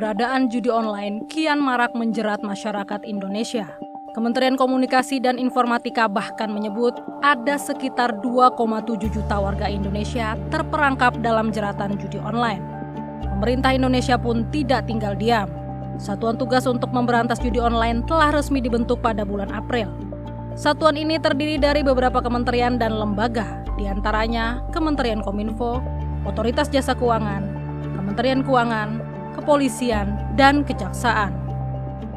keberadaan judi online kian marak menjerat masyarakat Indonesia. Kementerian Komunikasi dan Informatika bahkan menyebut ada sekitar 2,7 juta warga Indonesia terperangkap dalam jeratan judi online. Pemerintah Indonesia pun tidak tinggal diam. Satuan Tugas untuk Memberantas Judi Online telah resmi dibentuk pada bulan April. Satuan ini terdiri dari beberapa kementerian dan lembaga, diantaranya Kementerian Kominfo, Otoritas Jasa Keuangan, Kementerian Keuangan, Kepolisian, dan Kejaksaan.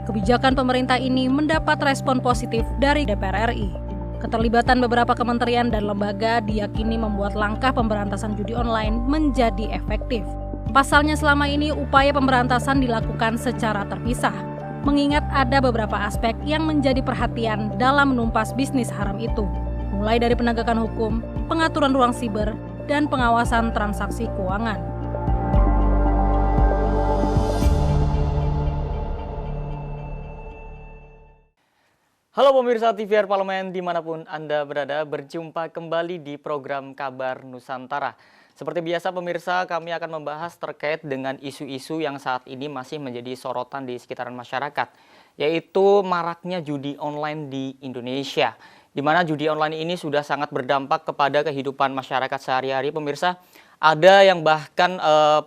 Kebijakan pemerintah ini mendapat respon positif dari DPR RI. Keterlibatan beberapa kementerian dan lembaga diyakini membuat langkah pemberantasan judi online menjadi efektif. Pasalnya selama ini upaya pemberantasan dilakukan secara terpisah, mengingat ada beberapa aspek yang menjadi perhatian dalam menumpas bisnis haram itu, mulai dari penegakan hukum, pengaturan ruang siber, dan pengawasan transaksi keuangan. Halo pemirsa TVR Parlemen dimanapun Anda berada, berjumpa kembali di program Kabar Nusantara. Seperti biasa pemirsa, kami akan membahas terkait dengan isu-isu yang saat ini masih menjadi sorotan di sekitaran masyarakat, yaitu maraknya judi online di Indonesia, di mana judi online ini sudah sangat berdampak kepada kehidupan masyarakat sehari-hari pemirsa. Ada yang bahkan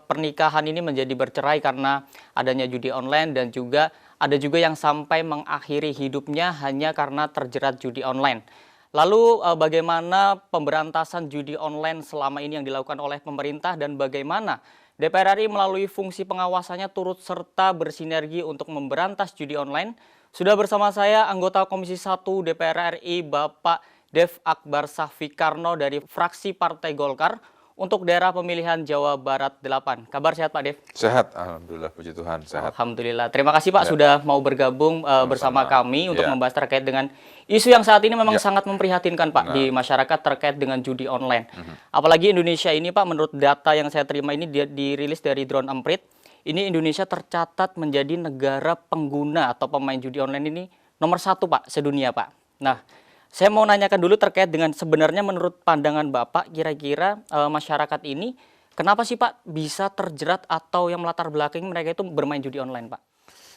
pernikahan ini menjadi bercerai karena adanya judi online, dan juga ada juga yang sampai mengakhiri hidupnya hanya karena terjerat judi online. Lalu bagaimana pemberantasan judi online selama ini yang dilakukan oleh pemerintah, dan bagaimana DPR RI melalui fungsi pengawasannya turut serta bersinergi untuk memberantas judi online? Sudah bersama saya anggota Komisi 1 DPR RI Bapak Dev Akbar Sahfikarno dari fraksi Partai Golkar untuk daerah pemilihan Jawa Barat 8. Kabar sehat Pak Dev? Sehat, alhamdulillah, puji Tuhan, sehat. Alhamdulillah. Terima kasih Pak sudah mau bergabung bersama kami untuk membahas terkait dengan isu yang saat ini memang sangat memprihatinkan Pak di masyarakat terkait dengan judi online. Apalagi Indonesia ini Pak, menurut data yang saya terima ini dirilis dari Drone Emprit, ini Indonesia tercatat menjadi negara pengguna atau pemain judi online ini nomor 1 Pak sedunia Pak. Nah, saya mau nanyakan dulu terkait dengan sebenarnya menurut pandangan Bapak, kira-kira masyarakat ini kenapa sih Pak bisa terjerat atau yang melatar belakangi mereka itu bermain judi online Pak?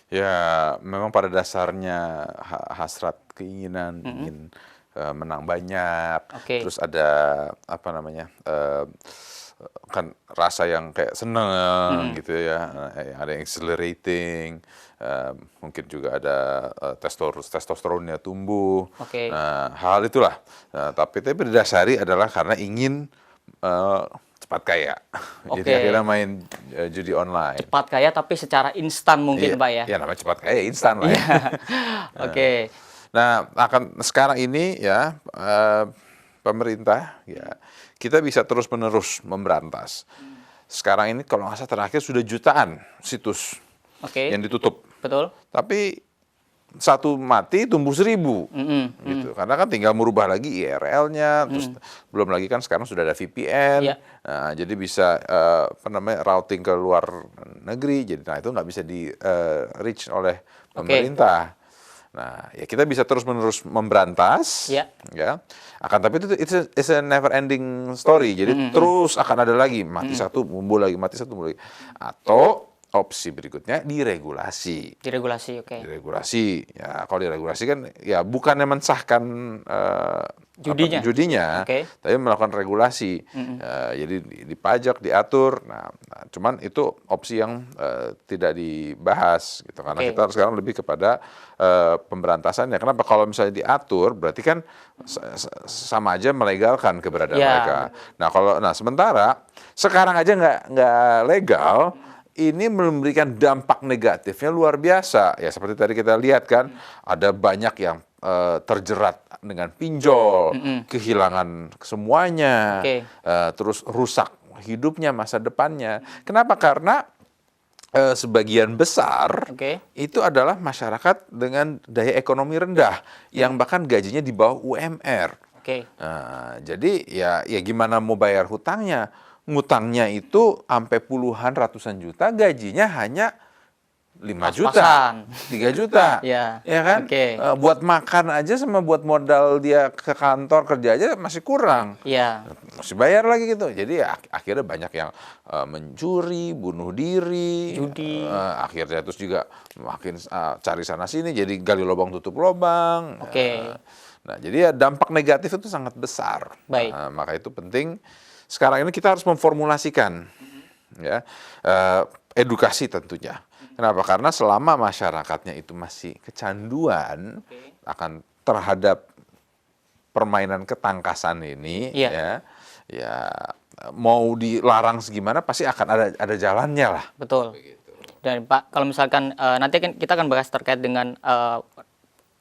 Ya, memang pada dasarnya hasrat, keinginan, ingin menang banyak. Terus ada apa namanya, kan rasa yang kayak seneng gitu ya, ada yang exhilarating, mungkin juga ada testosteronnya tumbuh. Nah, hal itulah. Tapi berdasari adalah karena ingin cepat kaya. Jadi akhirnya main judi online. Cepat kaya tapi secara instan mungkin Pak ya? Iya, namanya cepat kaya instan lah ya. Nah, sekarang ini ya pemerintah ya, kita bisa terus-menerus memberantas. Sekarang ini kalau nggak salah terakhir sudah jutaan situs yang ditutup. Betul. Tapi satu mati tumbuh 1000 gitu. Karena kan tinggal merubah lagi URL-nya, terus belum lagi kan sekarang sudah ada VPN. Nah, jadi bisa routing ke luar negeri. Jadi itu nggak bisa di reach oleh pemerintah. Nah, ya kita bisa terus-menerus memberantas, ya. Akan tapi it's a never ending story. Jadi terus akan ada lagi mati satu, tumbuh lagi, mati satu, tumbuh lagi. Atau opsi berikutnya diregulasi. Diregulasi. Ya, kalau diregulasi kan ya bukannya mensahkan judinya, tapi melakukan regulasi. Jadi dipajak, diatur. Nah, cuman itu opsi yang tidak dibahas gitu, karena kita sekarang lebih kepada pemberantasannya. Kenapa? Kalau misalnya diatur, berarti kan sama aja melegalkan keberadaan mereka. Nah, sementara sekarang aja nggak legal. Ini memberikan dampak negatifnya luar biasa. Ya seperti tadi kita lihat kan, ada banyak yang terjerat dengan pinjol, kehilangan semuanya, terus rusak hidupnya, masa depannya. Kenapa? Karena sebagian besar itu adalah masyarakat dengan daya ekonomi rendah, yang bahkan gajinya di bawah UMR. Jadi ya gimana mau bayar hutangnya? Ngutangnya itu sampai puluhan ratusan juta, gajinya hanya 5 juta, Pas-pasan. 3 juta, Ya. ya kan? Oke. Buat makan aja sama buat modal dia ke kantor kerja aja masih kurang. Iya. Mesti bayar lagi gitu. Jadi akhirnya banyak yang mencuri, bunuh diri, Judi. akhirnya terus juga makin cari sana sini, jadi gali lubang tutup lubang. Oke. Nah, jadi ya dampak negatif itu sangat besar. Baik. Maka itu penting. Sekarang ini kita harus memformulasikan, ya, edukasi tentunya. Kenapa? Karena selama masyarakatnya itu masih kecanduan akan terhadap permainan ketangkasan ini, Iya. ya mau dilarang segimana pasti akan ada jalannya lah. Betul. Dan Pak, kalau misalkan nanti kan kita akan bahas terkait dengan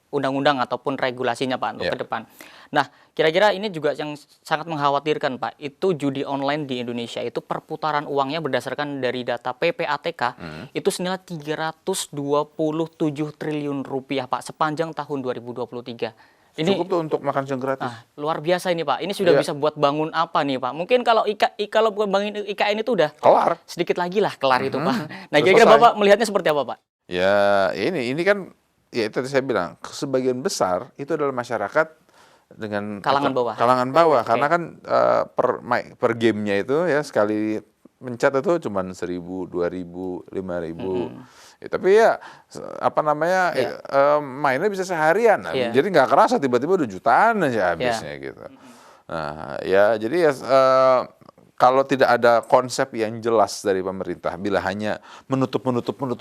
undang-undang ataupun regulasinya Pak untuk Iya. ke depan. Nah, kira-kira ini juga yang sangat mengkhawatirkan Pak, itu judi online di Indonesia itu perputaran uangnya berdasarkan dari data PPATK itu senilai 327 triliun rupiah Pak sepanjang tahun 2023. Ini Cukup tuh untuk makan siang gratis. luar biasa ini Pak. Ini sudah Iya. bisa buat bangun apa nih Pak? Mungkin kalau kalau bukan bangun IKN itu udah Kelar. sedikit lagi lah kelar itu Pak. Nah, Udah kira-kira selesai. Bapak melihatnya seperti apa Pak? Ya ini kan ya itu tadi saya bilang sebagian besar itu adalah masyarakat dengan Kalangan bawah. Kalangan bawah Oke. karena kan per gamenya itu ya sekali mencet itu cuma 1.000, 2.000, 5.000. Ya, tapi ya apa namanya Iya. mainnya bisa seharian. Nah, Iya. jadi nggak kerasa tiba-tiba udah jutaan aja habisnya gitu. Nah, ya jadi ya kalau tidak ada konsep yang jelas dari pemerintah, bila hanya menutup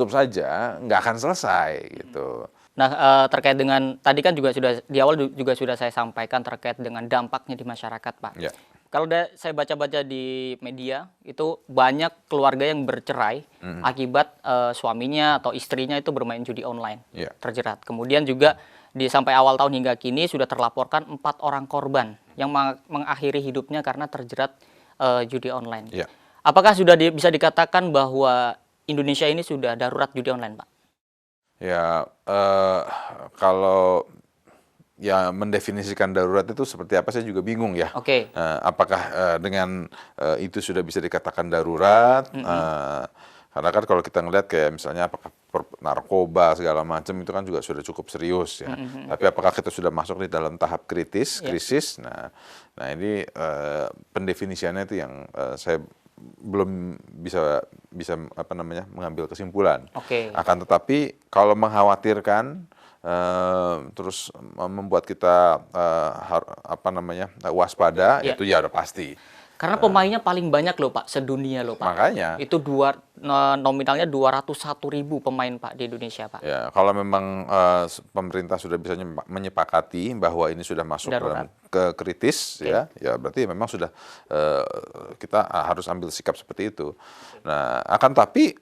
saja, nggak akan selesai gitu. Nah, terkait dengan tadi kan juga sudah di awal juga sudah saya sampaikan terkait dengan dampaknya di masyarakat, Pak. Ya. Kalau saya baca-baca di media itu banyak keluarga yang bercerai akibat suaminya atau istrinya itu bermain judi online, Ya. terjerat. Kemudian juga sampai awal tahun hingga kini sudah terlaporkan 4 orang korban yang mengakhiri hidupnya karena terjerat judi online. Ya. Apakah sudah bisa dikatakan bahwa Indonesia ini sudah darurat judi online, Pak? Ya, kalau ya mendefinisikan darurat itu seperti apa saya juga bingung ya. Oke. Apakah dengan itu sudah bisa dikatakan darurat? Karena kan kalau kita ngelihat kayak misalnya apakah narkoba segala macam itu kan juga sudah cukup serius ya. Tapi apakah kita sudah masuk di dalam tahap krisis? Nah ini pendefinisiannya itu yang saya belum bisa apa namanya mengambil kesimpulan. Oke. Akan tetapi kalau mengkhawatirkan terus membuat kita apa namanya waspada, Ya. itu ya udah pasti. Karena pemainnya paling banyak loh Pak, sedunia loh Pak. Makanya. Itu nominalnya 201.000 pemain Pak di Indonesia Pak. Ya, kalau memang pemerintah sudah bisa menyepakati bahwa ini sudah masuk Darurat. dalam ke kritis, ya berarti memang sudah kita harus ambil sikap seperti itu. Nah, akan tapi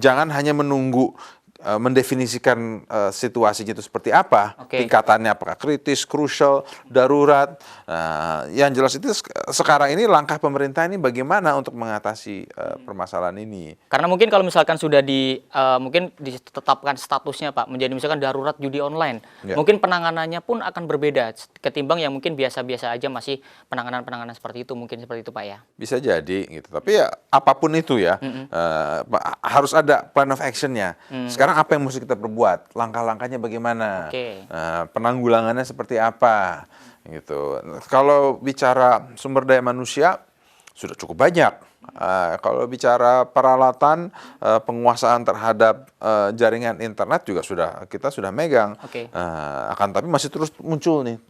jangan hanya menunggu mendefinisikan situasinya itu seperti apa, Oke. tingkatannya apakah kritis, krusial, darurat. Yang jelas itu sekarang ini langkah pemerintah ini bagaimana untuk mengatasi permasalahan ini. Karena mungkin kalau misalkan sudah mungkin ditetapkan statusnya Pak menjadi misalkan darurat judi online, Ya. mungkin penanganannya pun akan berbeda ketimbang yang mungkin biasa-biasa aja masih penanganan seperti itu mungkin seperti itu Pak ya. Bisa jadi gitu. Tapi ya apapun itu ya harus ada plan of action-nya. Sekarang apa yang mesti kita perbuat? Langkah-langkahnya bagaimana? Oke. Penanggulangannya seperti apa? Gitu. Kalau bicara sumber daya manusia sudah cukup banyak. Kalau bicara peralatan penguasaan terhadap jaringan internet juga kita sudah megang. Oke. Akan tapi masih terus muncul nih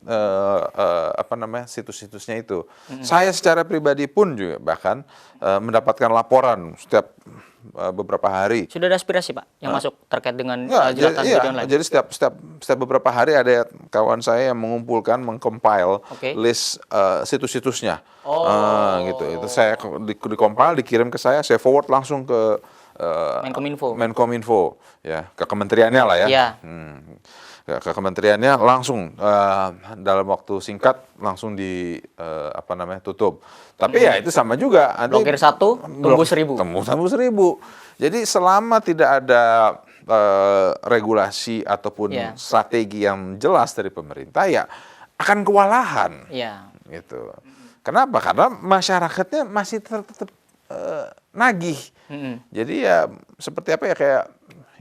apa namanya situs-situsnya itu. Saya secara pribadi pun juga bahkan mendapatkan laporan setiap beberapa hari. Sudah ada aspirasi Pak yang masuk terkait dengan Enggak, jeratan judi online. jadi setiap beberapa hari ada kawan saya yang mengumpulkan, Oke. list situs-situsnya. Oh. Gitu. Itu saya dikompil, dikirim ke saya forward langsung ke Menkominfo, ya, ke kementeriannya lah ya. Iya. Ke kementeriannya langsung dalam waktu singkat langsung apa namanya tutup. Tapi ya itu sama juga. Blokir 1, tumbuh 1.000. Tumbuh 1.000. Jadi selama tidak ada regulasi ataupun Ya. strategi yang jelas dari pemerintah, ya akan kewalahan. Iya. Gitu. Kenapa? Karena masyarakatnya masih tetap nagih. Jadi ya seperti apa ya kayak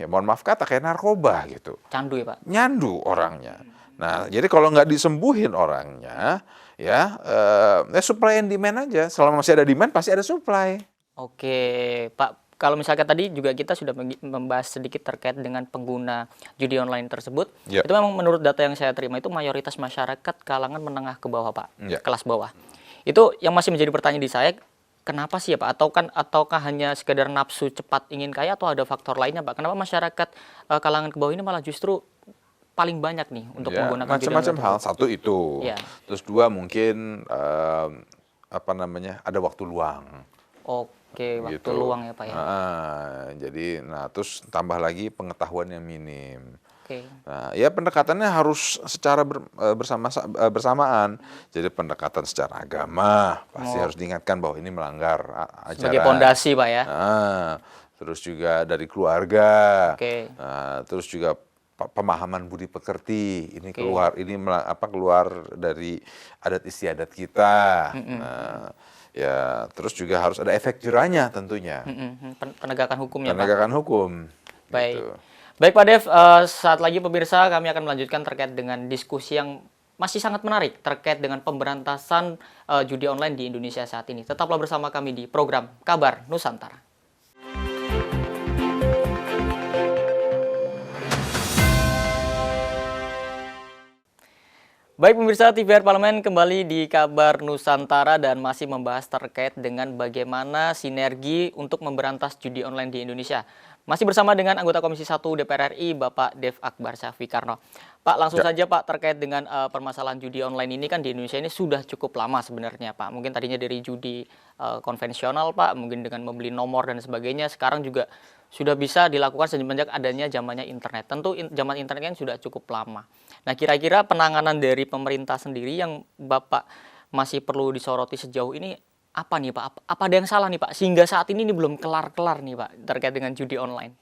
ya mohon maaf kata kayak narkoba gitu. Candu ya Pak? Nyandu orangnya. Nah, jadi kalau nggak disembuhin orangnya, ya supply and demand aja. Selama masih ada demand, pasti ada supply. Oke, Pak. Kalau misalkan tadi juga kita sudah membahas sedikit terkait dengan pengguna judi online tersebut, Ya. itu memang menurut data yang saya terima itu mayoritas masyarakat kalangan menengah ke bawah, Pak, Ya. kelas bawah. Itu yang masih menjadi pertanyaan di saya, kenapa sih ya Pak? Ataukah hanya sekedar nafsu cepat ingin kaya atau ada faktor lainnya Pak? Kenapa masyarakat kalangan ke bawah ini malah justru paling banyak nih untuk Ya, menggunakan judi macam-macam online hal. tersebut? Satu itu. Ya. Terus dua mungkin ada waktu luang. Oke, waktu Gitu. luang ya Pak ya. Jadi, terus tambah lagi pengetahuan yang minim. Oke. Nah, ya pendekatannya harus secara bersamaan. Jadi pendekatan secara agama pasti harus diingatkan bahwa ini melanggar ajaran. Sebagai pondasi Pak ya. Terus juga dari keluarga. Oke. Terus juga pemahaman budi pekerti. Ini Oke. keluar dari adat istiadat kita. Ya, terus juga harus ada efek jerahnya tentunya. Penegakan hukumnya Pak. Penegakan hukum. Baik. Gitu. Baik Pak Dev, saat lagi pemirsa kami akan melanjutkan terkait dengan diskusi yang masih sangat menarik terkait dengan pemberantasan judi online di Indonesia saat ini. Tetaplah bersama kami di program Kabar Nusantara. Baik pemirsa TVR Parlemen, kembali di Kabar Nusantara dan masih membahas terkait dengan bagaimana sinergi untuk memberantas judi online di Indonesia. Masih bersama dengan anggota Komisi 1 DPR RI, Bapak Dev Akbar Syafiqarno. Pak, langsung saja Pak, terkait dengan permasalahan judi online ini kan di Indonesia ini sudah cukup lama sebenarnya Pak. Mungkin tadinya dari judi konvensional Pak, mungkin dengan membeli nomor dan sebagainya. Sekarang juga sudah bisa dilakukan semenjak adanya zamannya internet. Tentu zaman internet kan sudah cukup lama. Nah, kira-kira penanganan dari pemerintah sendiri yang Bapak masih perlu disoroti sejauh ini apa nih Pak? Apa ada yang salah nih Pak? Sehingga saat ini belum kelar-kelar nih Pak terkait dengan judi online.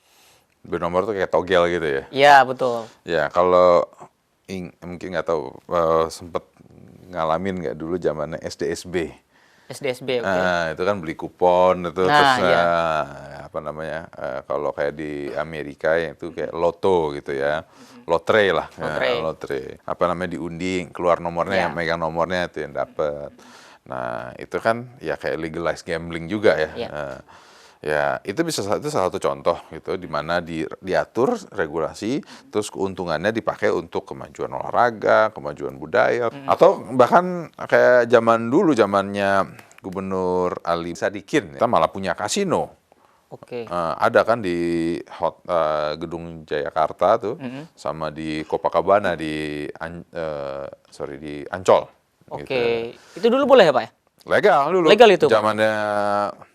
Beli nomor tuh kayak togel gitu ya. Iya, betul. Ya, kalau mungkin nggak tahu sempet ngalamin nggak dulu zamannya SDSB. SDSB, oke. Itu kan beli kupon itu Nah, terus iya. kalau kayak di Amerika itu kayak loto gitu ya. Lotre lah. Lotre. Lotre. Diundi, keluar nomornya, Ya. yang megang nomornya itu yang dapat. Nah, itu kan ya kayak legalized gambling juga ya. Ya. Ya, itu salah satu contoh gitu di mana diatur regulasi, terus keuntungannya dipakai untuk kemajuan olahraga, kemajuan budaya, atau bahkan kayak zamannya Gubernur Ali Sadikin, kita malah punya kasino. Oke. Ada kan di Gedung Jayakarta tuh, sama di Copacabana di Ancol. Oke. Gitu. Itu dulu boleh ya Pak ya? Legal dulu. Legal itu, Pak?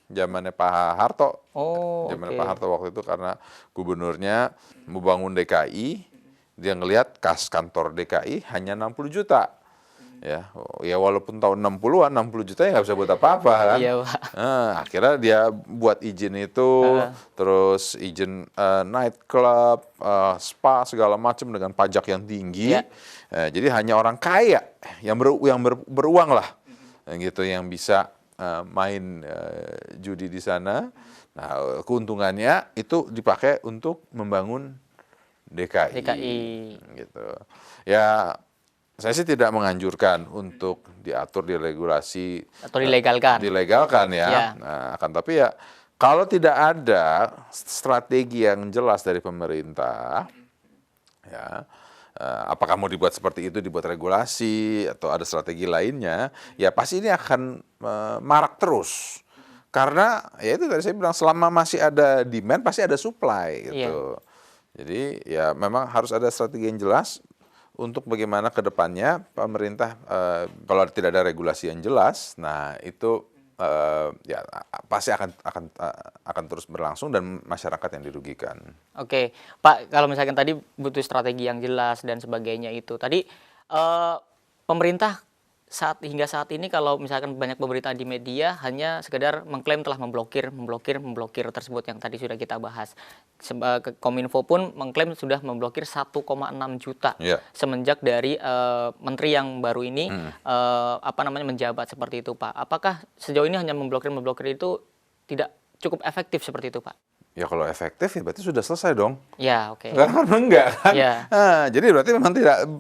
Zamannya Pak Harto. Oh, Zamannya oke. Pak Harto waktu itu karena gubernurnya mau bangun DKI, dia ngelihat kas kantor DKI hanya 60 juta. Ya walaupun tahun 60-an 60 juta ya nggak bisa buat apa-apa kan. Iya, Pak. Akhirnya dia buat izin itu, terus izin night club, spa segala macam dengan pajak yang tinggi. Iya. Jadi hanya orang kaya yang beruang lah, gitu yang bisa main judi di sana. Nah, keuntungannya itu dipakai untuk membangun DKI. Gitu. Ya, saya sih tidak menganjurkan untuk diatur, diregulasi Atau dilegalkan. Dilegalkan ya. Ya. Nah, tapi ya kalau tidak ada strategi yang jelas dari pemerintah, ya. Apakah mau dibuat seperti itu, dibuat regulasi atau ada strategi lainnya, ya pasti ini akan marak terus. Karena ya itu tadi saya bilang selama masih ada demand pasti ada supply gitu. Jadi ya memang harus ada strategi yang jelas untuk bagaimana ke depannya pemerintah kalau tidak ada regulasi yang jelas, nah itu ya pasti akan terus berlangsung dan masyarakat yang dirugikan. Oke, Pak, kalau misalkan tadi butuh strategi yang jelas dan sebagainya itu. Tadi pemerintah hingga saat ini kalau misalkan banyak pemberitaan di media hanya sekedar mengklaim telah memblokir tersebut yang tadi sudah kita bahas. Kominfo pun mengklaim sudah memblokir 1,6 juta semenjak dari menteri yang baru ini menjabat seperti itu, Pak. Apakah sejauh ini hanya memblokir itu tidak cukup efektif seperti itu, Pak? Ya kalau efektif ya berarti sudah selesai dong. Ya, oke. Sekarang kan enggak kan? Ya. Jadi berarti memang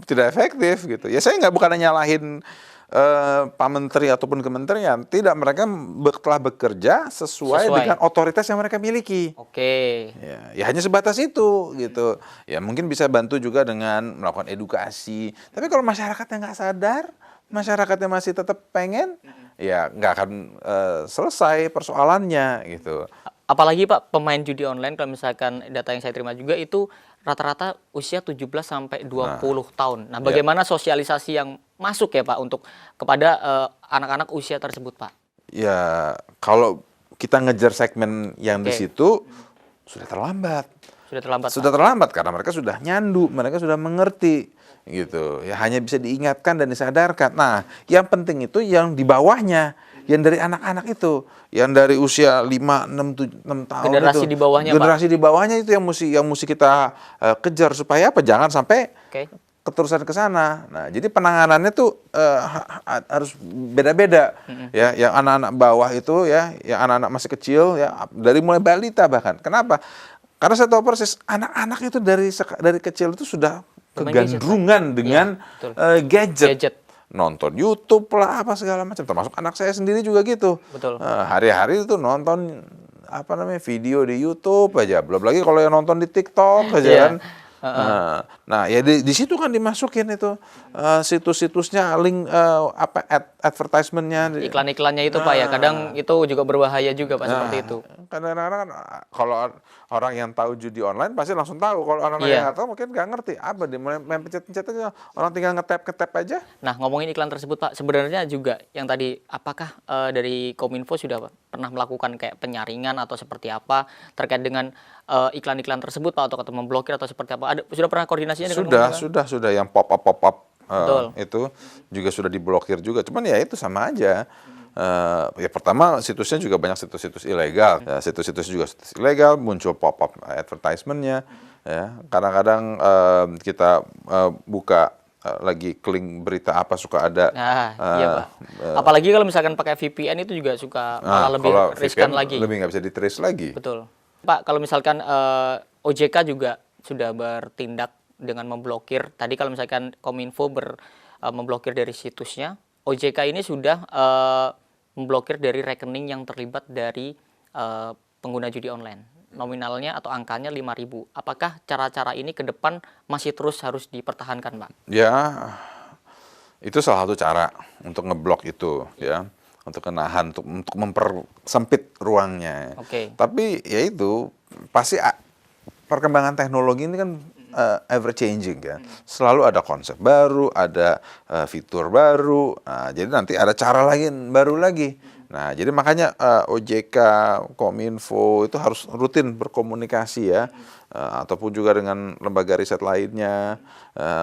tidak efektif gitu. Ya saya bukan nyalahin Pak Menteri ataupun kementerian, tidak, mereka telah bekerja sesuai dengan otoritas yang mereka miliki. Oke. Ya hanya sebatas itu gitu. Ya mungkin bisa bantu juga dengan melakukan edukasi. Tapi kalau masyarakatnya nggak sadar, masyarakatnya masih tetap pengen, ya nggak akan selesai persoalannya gitu. Apalagi Pak, pemain judi online kalau misalkan data yang saya terima juga itu rata-rata usia 17 sampai 20 tahun. Nah, bagaimana sosialisasi yang masuk ya Pak untuk kepada anak-anak usia tersebut, Pak? Ya, kalau kita ngejar segmen yang di situ sudah terlambat. Sudah terlambat. Sudah terlambat karena mereka sudah nyandu, mereka sudah mengerti gitu. Ya hanya bisa diingatkan dan disadarkan. Nah, yang penting itu yang di bawahnya, yang dari anak-anak itu, yang dari usia 5, 6 tahun generasi itu. di bawahnya, generasi Pak. di bawahnya itu yang mesti kita kejar supaya apa? Jangan sampai keterusan ke sana. Nah, jadi penanganannya tuh harus beda-beda. Ya, yang anak-anak bawah itu ya, yang anak-anak masih kecil ya, dari mulai balita bahkan. Kenapa? Karena saya tahu persis anak-anak itu dari kecil itu sudah kegandrungan dengan gadget. Nonton YouTube lah apa segala macam, termasuk anak saya sendiri juga gitu. Betul. Hari-hari itu nonton video di YouTube aja, belum lagi kalau yang nonton di TikTok aja kan. Nah, ya di situ kan dimasukin itu situs-situsnya, link advertisement-nya, iklan-iklannya itu Pak ya, kadang itu juga berbahaya juga Pak seperti itu. Kadang-kadang kan kalau orang yang tahu judi online pasti langsung tahu, kalau anak-anak yang nggak tahu mungkin nggak ngerti apa dia main pencet-pencet aja, orang tinggal ngetap aja. Nah, ngomongin iklan tersebut Pak, sebenarnya juga yang tadi apakah dari Kominfo sudah pernah melakukan kayak penyaringan atau seperti apa terkait dengan iklan-iklan tersebut Pak, atau memblokir atau seperti apa? Sudah pernah koordinasinya dengan sudah yang pop-up itu juga sudah diblokir juga. Cuman ya itu sama aja. Ya pertama situsnya juga banyak situs-situs ilegal. Ya, situs-situs juga situs ilegal, muncul pop-up advertisement-nya. Ya, kadang-kadang kita buka lagi klik berita apa suka ada. Iya Pak. Apalagi kalau misalkan pakai VPN itu juga suka malah lebih riskan lagi. Lebih nggak bisa di-trace lagi. Betul. Pak, kalau misalkan OJK juga sudah bertindak dengan memblokir. Tadi kalau misalkan Kominfo memblokir dari situsnya, OJK ini sudah memblokir dari rekening yang terlibat dari pengguna judi online. Nominalnya atau angkanya 5.000. Apakah cara-cara ini ke depan masih terus harus dipertahankan, Pak? Ya, itu salah satu cara untuk ngeblok itu, ya, untuk menahan, untuk mempersempit ruangnya. Tapi ya itu pasti perkembangan teknologi ini kan ever changing ya. Selalu ada konsep baru, ada fitur baru. Nah, jadi nanti ada cara lain baru lagi. Nah, jadi makanya OJK, Kominfo itu harus rutin berkomunikasi ya, ataupun juga dengan lembaga riset lainnya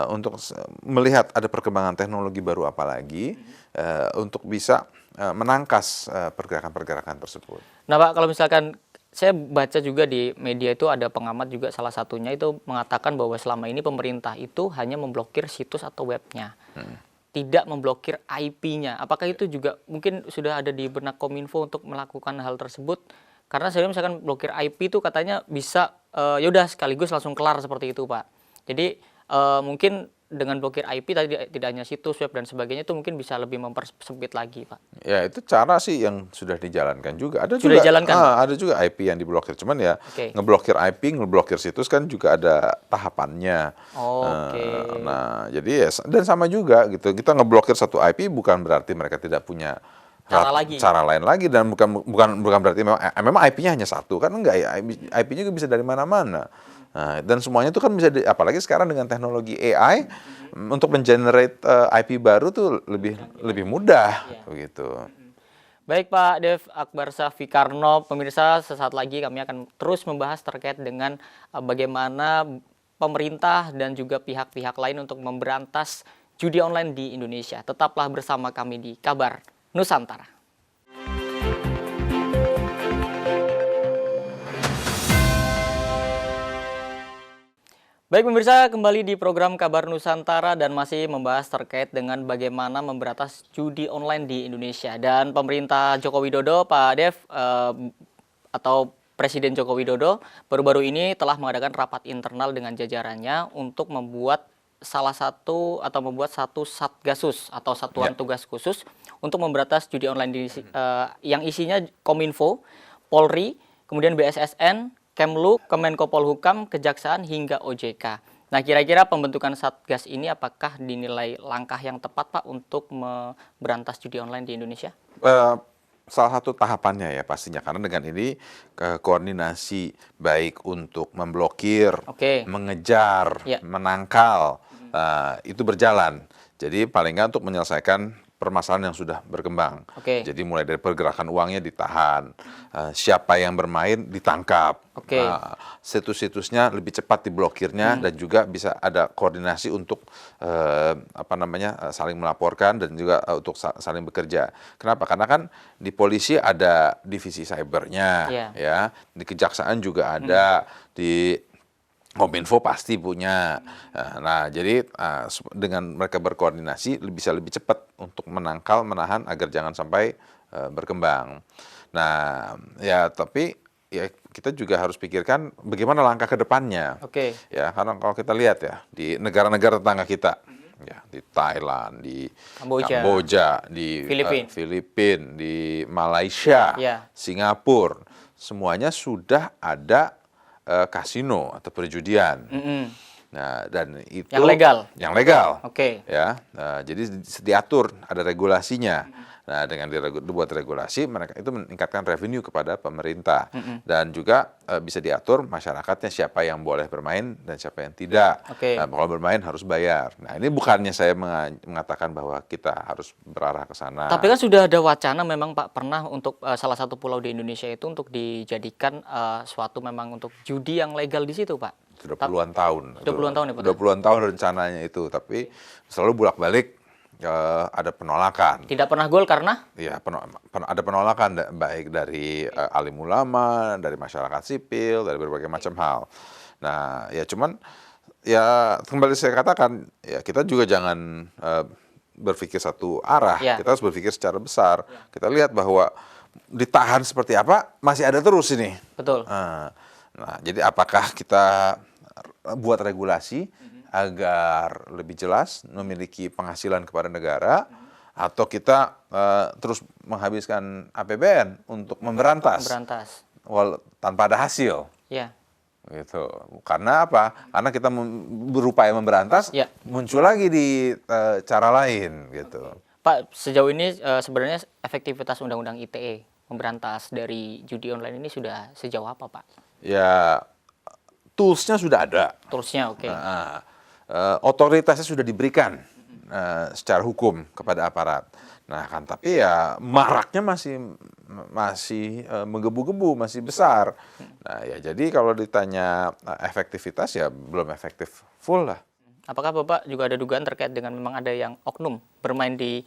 untuk melihat ada perkembangan teknologi baru apa lagi untuk bisa menangkas pergerakan-pergerakan tersebut. Nah Pak, kalau misalkan saya baca juga di media itu ada pengamat juga salah satunya itu mengatakan bahwa selama ini pemerintah itu hanya memblokir situs atau webnya. Tidak memblokir IP-nya. Apakah itu juga mungkin sudah ada di benak Kominfo untuk melakukan hal tersebut? Karena saya misalkan blokir IP itu katanya bisa yaudah sekaligus langsung kelar seperti itu Pak. Jadi mungkin dengan blokir IP tadi tidak hanya situs web dan sebagainya itu mungkin bisa lebih mempersempit lagi Pak. Ya itu cara sih yang sudah dijalankan juga. Ada sudah juga dijalankan, ada juga IP yang diblokir. Cuman ya ngeblokir IP, ngeblokir situs kan juga ada tahapannya. Nah jadi ya dan sama juga gitu. Kita ngeblokir satu IP bukan berarti mereka tidak punya cara lain lagi, dan bukan berarti memang IP-nya hanya satu, kan enggak ya, IP-nya juga bisa dari mana-mana. Nah, dan semuanya itu kan bisa apalagi sekarang dengan teknologi AI untuk mengenerate IP baru tuh lebih mudah begitu. Baik Pak Dev Akbar Safikarno, pemirsa, sesaat lagi kami akan terus membahas terkait dengan bagaimana pemerintah dan juga pihak-pihak lain untuk memberantas judi online di Indonesia. Tetaplah bersama kami di Kabar Nusantara. Baik pemirsa, kembali di program Kabar Nusantara dan masih membahas terkait dengan bagaimana memberantas judi online di Indonesia. Dan pemerintah Joko Widodo, Pak Dev, atau Presiden Joko Widodo baru-baru ini telah mengadakan rapat internal dengan jajarannya untuk membuat membuat satu Satgasus atau Satuan Tugas Khusus untuk memberantas judi online yang isinya Kominfo, Polri, kemudian BSSN, Kemlu, Kemenko Polhukam, Kejaksaan hingga OJK. Nah, kira-kira pembentukan Satgas ini apakah dinilai langkah yang tepat, Pak, untuk memberantas judi online di Indonesia? Salah satu tahapannya ya pastinya, karena dengan ini koordinasi baik untuk memblokir, mengejar, menangkal, itu berjalan. Jadi paling nggak untuk menyelesaikan permasalahan yang sudah berkembang. Jadi mulai dari pergerakan uangnya ditahan, siapa yang bermain ditangkap, situs-situsnya lebih cepat diblokirnya, dan juga bisa ada koordinasi untuk saling melaporkan dan juga untuk saling bekerja. Kenapa? Karena kan di polisi ada divisi cybernya, ya, di kejaksaan juga ada, di Kominfo pasti punya. Nah, jadi dengan mereka berkoordinasi bisa lebih cepat untuk menangkal, menahan agar jangan sampai berkembang. Nah, ya tapi ya kita juga harus pikirkan bagaimana langkah ke depannya. Ya, karena kalau kita lihat ya di negara-negara tetangga kita, ya di Thailand, di Kamboja, di Filipina, di Malaysia, Singapura, semuanya sudah ada kasino atau perjudian. Nah, dan itu yang legal. Ya, jadi diatur, ada regulasinya. Nah, dengan dibuat regulasi, mereka itu meningkatkan revenue kepada pemerintah, dan juga bisa diatur masyarakatnya siapa yang boleh bermain dan siapa yang tidak. Nah, kalau bermain harus bayar. Nah, ini bukannya saya mengatakan bahwa kita harus berarah ke sana. Tapi kan sudah ada wacana memang, Pak, pernah untuk salah satu pulau di Indonesia itu untuk dijadikan suatu memang untuk judi yang legal di situ, Pak. Sudah puluhan tahun. Sudah puluhan tahun ya, Pak? Sudah puluhan tahun rencananya itu, tapi selalu bolak-balik ada penolakan. Tidak pernah gol karena? Ya, ada penolakan baik dari alim ulama, dari masyarakat sipil, dari berbagai macam hal. Nah, ya cuman ya kembali saya katakan, ya kita juga jangan berpikir satu arah. Kita harus berpikir secara besar. Kita lihat bahwa ditahan seperti apa masih ada terus ini. Betul. Nah, jadi apakah kita buat regulasi agar lebih jelas memiliki penghasilan kepada negara, atau kita terus menghabiskan APBN untuk memberantas tanpa ada hasil? Gitu. Karena apa? Karena kita berupaya memberantas, muncul lagi di cara lain, gitu. Pak, sejauh ini sebenarnya efektivitas Undang-Undang ITE memberantas dari judi online ini sudah sejauh apa, Pak? Ya, toolsnya sudah ada. Toolsnya, otoritasnya sudah diberikan secara hukum kepada aparat. Nah kan, tapi ya maraknya masih menggebu-gebu, masih besar. Nah ya, jadi kalau ditanya efektivitas, ya belum efektif full lah. Apakah Bapak juga ada dugaan terkait dengan memang ada yang oknum bermain di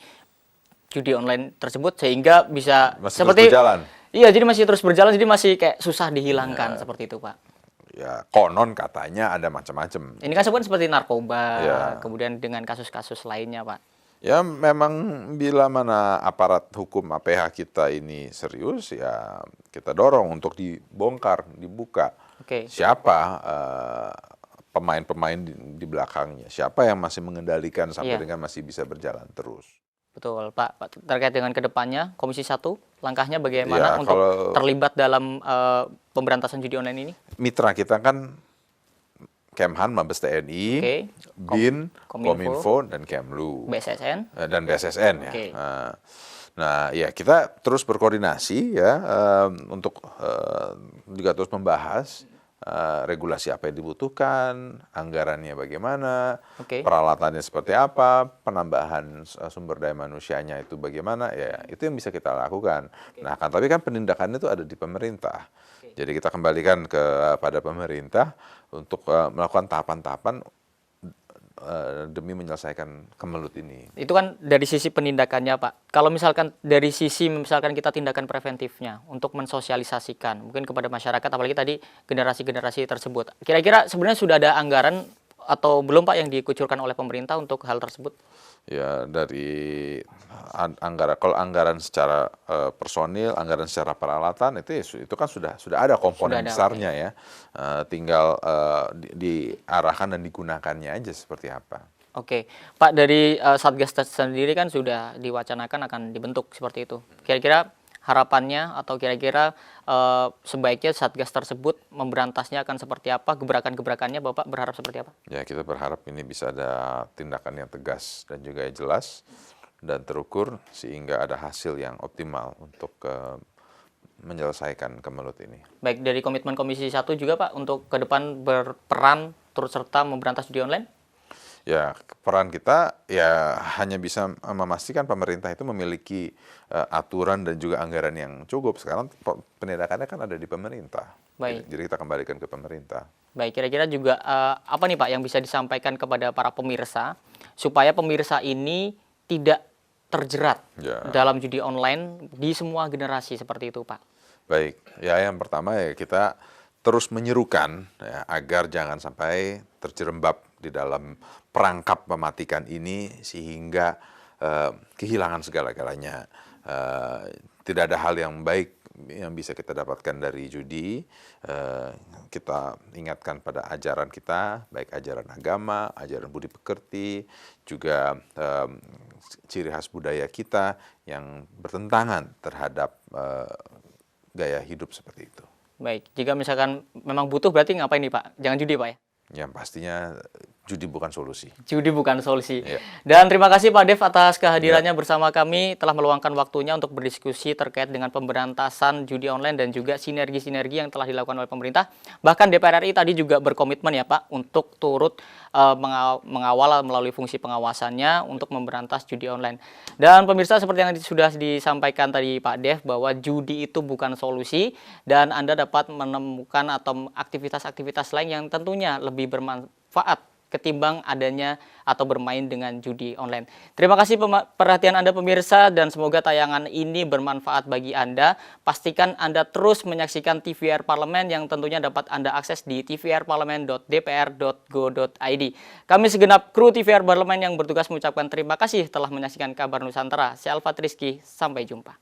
judi online tersebut sehingga bisa masih seperti terus berjalan? Iya, jadi masih terus berjalan, jadi masih kayak susah dihilangkan seperti itu, Pak. Ya, konon katanya ada macam-macam. Ini kan seperti narkoba, kemudian dengan kasus-kasus lainnya, Pak. Ya, memang bila mana aparat hukum APH kita ini serius, ya kita dorong untuk dibongkar, dibuka. Siapa pemain-pemain di belakangnya, siapa yang masih mengendalikan sampai dengan masih bisa berjalan terus. Betul, Pak. Terkait dengan kedepannya, Komisi 1, langkahnya bagaimana untuk terlibat dalam pemberantasan judi online ini? Mitra kita kan Kemhan, Mabes TNI, BIN, Kominfo, dan Kemlu. BSSN? Dan BSSN, ya. Nah, ya kita terus berkoordinasi ya untuk juga terus membahas regulasi apa yang dibutuhkan, anggarannya bagaimana, peralatannya seperti apa, penambahan sumber daya manusianya itu bagaimana, ya itu yang bisa kita lakukan. Nah, tapi kan penindakannya itu ada di pemerintah. Jadi kita kembalikan kepada pemerintah untuk melakukan tahapan-tahapan demi menyelesaikan kemelut ini. Itu kan dari sisi penindakannya, Pak. Kalau misalkan dari sisi kita tindakan preventifnya untuk mensosialisasikan mungkin kepada masyarakat, apalagi tadi generasi-generasi tersebut. Kira-kira sebenarnya sudah ada anggaran atau belum Pak yang dikucurkan oleh pemerintah untuk hal tersebut? Ya, dari kalau anggaran secara personil, anggaran secara peralatan itu kan sudah ada komponen Sudah ada, besarnya ya. Tinggal diarahkan dan digunakannya aja seperti apa. Oke, Pak, dari Satgas sendiri kan sudah diwacanakan akan dibentuk seperti itu. Kira-kira harapannya atau kira-kira sebaiknya Satgas tersebut memberantasnya akan seperti apa? Gebrakan-gebrakannya Bapak berharap seperti apa? Ya, kita berharap ini bisa ada tindakan yang tegas dan juga jelas dan terukur sehingga ada hasil yang optimal untuk menyelesaikan kemelut ini. Baik, dari komitmen Komisi 1 juga Pak untuk ke depan berperan turut serta memberantas judi online? Ya, peran kita ya hanya bisa memastikan pemerintah itu memiliki aturan dan juga anggaran yang cukup. Sekarang penindakannya kan ada di pemerintah. Baik. Jadi kita kembalikan ke pemerintah. Baik, kira-kira juga apa nih Pak yang bisa disampaikan kepada para pemirsa supaya pemirsa ini tidak terjerat Ya. dalam judi online di semua generasi seperti itu Pak? Baik, ya yang pertama ya kita terus menyerukan ya, agar jangan sampai terjerembab di dalam perangkap mematikan ini sehingga kehilangan segala-galanya. Tidak ada hal yang baik yang bisa kita dapatkan dari judi. Kita ingatkan pada ajaran kita, baik ajaran agama, ajaran budi pekerti, juga ciri khas budaya kita yang bertentangan terhadap gaya hidup seperti itu. Baik, jika misalkan memang butuh berarti ngapain nih Pak? Jangan judi Pak ya? Yang pastinya judi bukan solusi. Judi bukan solusi. Iya. Dan terima kasih Pak Dev atas kehadirannya bersama kami, telah meluangkan waktunya untuk berdiskusi terkait dengan pemberantasan judi online dan juga sinergi-sinergi yang telah dilakukan oleh pemerintah. Bahkan DPR RI tadi juga berkomitmen ya Pak untuk turut mengawal melalui fungsi pengawasannya untuk memberantas judi online. Dan pemirsa, seperti yang sudah disampaikan tadi Pak Dev bahwa judi itu bukan solusi dan Anda dapat menemukan atau aktivitas-aktivitas lain yang tentunya lebih bermanfaat ketimbang adanya atau bermain dengan judi online. Terima kasih perhatian Anda pemirsa dan semoga tayangan ini bermanfaat bagi Anda. Pastikan Anda terus menyaksikan TVR Parlemen yang tentunya dapat Anda akses di tvrparlemen.dpr.go.id. Kami segenap kru TVR Parlemen yang bertugas mengucapkan terima kasih telah menyaksikan Kabar Nusantara. Saya Alfat Rizky, sampai jumpa.